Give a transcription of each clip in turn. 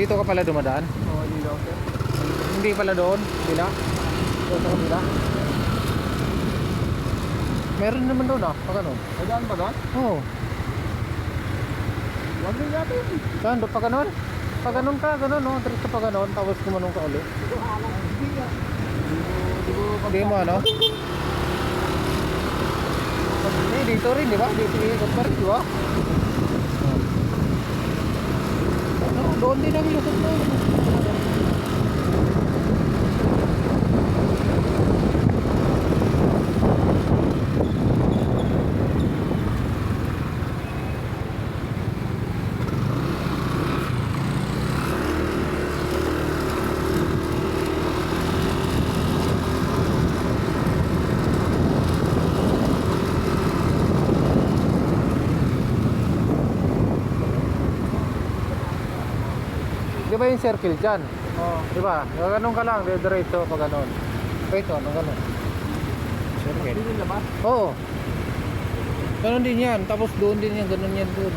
Dito ka pala dumadaan? Oo, dito ako, sir. Hindi pala doon? Bila? Doon sa kabila? Meron naman doon ah, pag ganun. May daan ba doon? Oo. Huwag rin natin. Saan? Doon pa ganun? Pag ganun ka, ganun no? Diretso pa ganun, tapos kumanong ka ulit. Hindi mo ano? Hindi, dito rin, di ba? Dito ikot pa rin, di ba? Ano, doon din ang lusot na. Di ba yung circle dyan? Oo. Di ba? Ganun ka lang, diretso pa ganun. Ito, ano ganun? Circle. Hindi labas. Oo. Ganun din yan. Tapos doon din yan, ganun yan doon.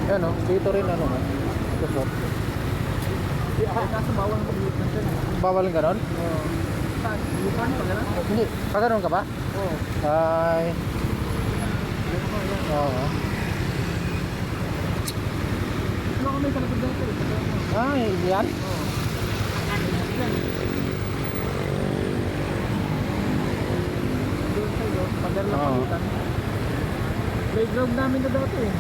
Yan o, dito rin ano nga. Lusot. Kaso bawal mag-ulit na siya. Bawal yung ganun? Oo. Saan? Bukan pa gano'n? Hindi. Pa ganun ka ba? Oo. Ay. Oo. Ano kami sa likod dito? Ay, yan? Oo. Doon sa'yo, pag gano'n Oo. pagitan. Playground namin na dati eh.